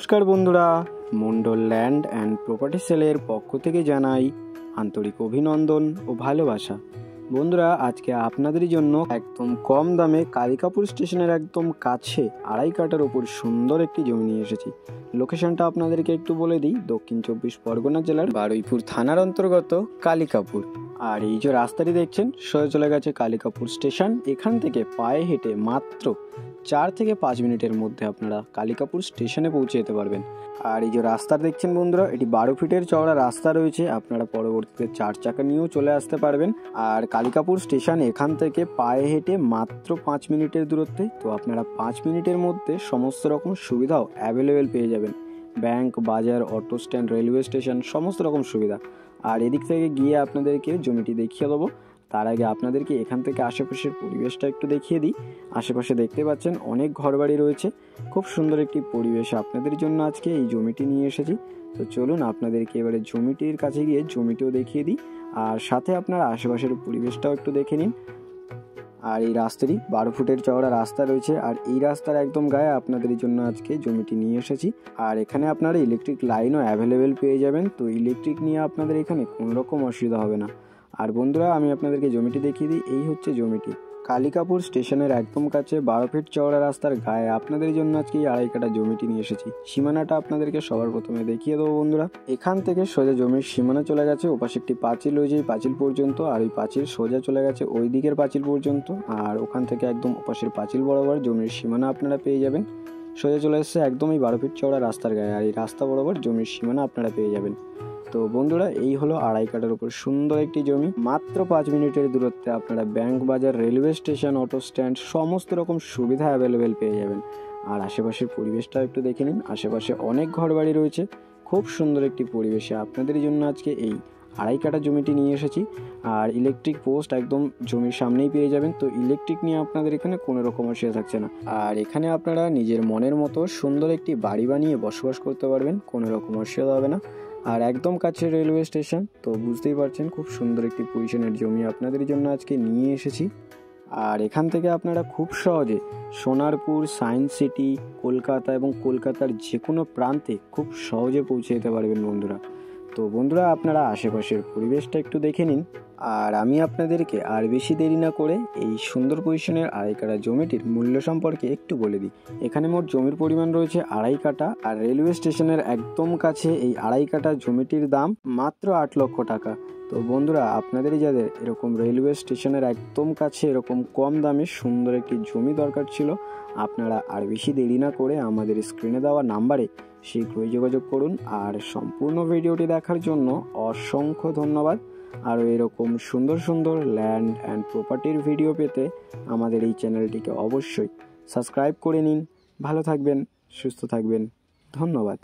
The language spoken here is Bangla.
নমস্কার বন্ধুরা, মন্ডল ল্যান্ড অ্যান্ড প্রপার্টি সেলের পক্ষ থেকে জানাই আন্তরিক অভিনন্দন ও ভালোবাসা। বন্ধুরা, আজকে আপনাদের জন্য একদম কম দামে কালিকাপুর স্টেশনের একদম কাছে 2.5 কাঠার ওপর সুন্দর একটি জমি নিয়ে এসেছি। লোকেশনটা আপনাদেরকে একটু বলে দিই, দক্ষিণ 24 পরগনা জেলার বারুইপুর থানার অন্তর্গত কালিকাপুর। আর এই যে রাস্তাটি দেখছেন, সোজা চলে গেছে কালিকাপুর স্টেশন। এখান থেকে পায়ে হেঁটে মাত্র 4 থেকে 5 মিনিটের মধ্যে আপনারা কালিকাপুর স্টেশনে পৌঁছে যেতে পারবেন। আর এই যে রাস্তা দেখছেন বন্ধুরা, এটি 12 ফিটের চওড়া রাস্তা রয়েছে। আপনারা পরবর্তীতে 4 চাকা নিয়েও চলে আসতে পারবেন। আর কালিকাপুর স্টেশন এখান থেকে পায়ে হেঁটে মাত্র 5 মিনিটের দূরত্বে। তো আপনারা 5 মিনিটের মধ্যে সমস্ত রকম সুবিধাও অ্যাভেলেবেল পেয়ে যাবেন। ব্যাংক, বাজার, অটো স্ট্যান্ড, রেলওয়ে স্টেশন, সমস্ত রকম সুবিধা। আর এদিক থেকে গিয়ে আপনাদেরকে জমিটি দেখিয়ে দেবো। তার আগে আপনাদেরকে এখান থেকে আশেপাশের পরিবেশটা একটু দেখিয়ে দিই। আশেপাশে দেখতে পাচ্ছেন অনেক ঘরবাড়ি রয়েছে। খুব সুন্দর একটি পরিবেশ আপনাদের জন্য আজকে এই জমিটি নিয়ে এসেছি। তো চলুন আপনাদেরকে এবারে জমিটির কাছে গিয়ে জমিটিও দেখিয়ে দিই, আর সাথে আপনারা আশেপাশের পরিবেশটাও একটু দেখে নিন। আর এই রাস্তাটি 12 ফুটের চওড়া রাস্তা রয়েছে, আর এই রাস্তার একদম গায়ে আপনাদের জন্য আজকে জমিটি নিয়ে এসেছি। আর এখানে আপনারা ইলেকট্রিক লাইনও অ্যাভেলেবেল পেয়ে যাবেন। তো ইলেকট্রিক নিয়ে আপনাদের এখানে কোনো রকম অসুবিধা হবে না। আর বন্ধুরা, আমি আপনাদেরকে জমিটি দেখিয়ে দিই। এই হচ্ছে জমিটি, কালিকাপুর স্টেশনের একদম কাছে 12 ফিট চওড়া রাস্তার গায়ে আপনাদের জন্য আজকে এই 2.5 কাঠা জমিটি নিয়ে এসেছি। সীমানাটা আপনাদেরকে সবার প্রথমে দেখিয়ে দেবো বন্ধুরা। এখান থেকে সোজা জমির সীমানা চলে গেছে, ওপাশে একটি পাঁচিল রয়েছে এই পাঁচিল পর্যন্ত, আর ওই পাঁচিল সোজা চলে গেছে ওই দিকের পাঁচিল পর্যন্ত। আর ওখান থেকে একদম ওপাশের পাঁচিল বরাবর জমির সীমানা আপনারা পেয়ে যাবেন। সোজা চলে এসছে একদম এই 12 ফিট চওড়া রাস্তার গায়ে, আর এই রাস্তা বরাবর জমির সীমানা আপনারা পেয়ে যাবেন। তো বন্ধুরা, এই হলো 2.5 কাঠার উপর সুন্দর একটি জমি। মাত্র 5 মিনিটের দূরত্বে আপনারা ব্যাংক, বাজার, রেলওয়ে স্টেশন, অটো স্ট্যান্ড, সমস্ত রকম সুবিধা অ্যাভেলেবেল পেয়ে যাবেন। আর আশেপাশের পরিবেশটা একটু দেখে নিন। আশেপাশে অনেক ঘরবাড়ি রয়েছে। খুব সুন্দর একটি পরিবেশে আপনাদের জন্য আজকে এই 2.5 কাঠা জমিটি নিয়ে এসেছি। আর ইলেকট্রিক পোস্ট একদম জমির সামনেই পেয়ে যাবেন। তো ইলেকট্রিক নিয়ে আপনাদের এখানে কোনো রকম অসুবিধা থাকছে না। আর এখানে আপনারা নিজের মনের মতো সুন্দর একটি বাড়ি বানিয়ে বসবাস করতে পারবেন, কোনো রকম অসুবিধা হবে না। আর একদম কাছে রেলওয়ে স্টেশন। তো বুঝতেই পারছেন খুব সুন্দর একটি পজিশনের জমি আপনাদের জন্য আজকে নিয়ে এসেছি। আর এখান থেকে আপনারা খুব সহজে সোনারপুর, সায়েন্স সিটি, কলকাতা এবং কলকাতার যে কোনো প্রান্তে খুব সহজে পৌঁছে যেতে পারবেন বন্ধুরা। তো বন্ধুরা, আপনারা আশেপাশের পরিবেশটা একটু দেখে নিন। আর আমি আপনাদেরকে আর বেশি দেরি না করে এই সুন্দর পজিশনের 2.5 কাঠা জমিটির মূল্য সম্পর্কে একটু বলে দিই। এখানে মোট জমির পরিমাণ রয়েছে 2.5 কাঠা। আর রেলওয়ে স্টেশনের একদম কাছে এই 2.5 কাঠা জমিটির দাম মাত্র 8 লক্ষ টাকা। তো বন্ধুরা, আপনাদের যাদের এরকম রেলওয়ে স্টেশনের একদম কাছে এরকম কম দামে সুন্দর একটি জমি দরকার ছিল, আপনারা আর বেশি দেরি না করে আমাদের স্ক্রিনে দেওয়া নাম্বারে শীঘ্রই যোগাযোগ করুন। আর সম্পূর্ণ ভিডিওটি দেখার জন্য অসংখ্য ধন্যবাদ। আর এরকম সুন্দর সুন্দর ল্যান্ড অ্যান্ড প্রপার্টির ভিডিও পেতে আমাদের এই চ্যানেলটিকে অবশ্যই সাবস্ক্রাইব করে নিন। ভালো থাকবেন, সুস্থ থাকবেন, ধন্যবাদ।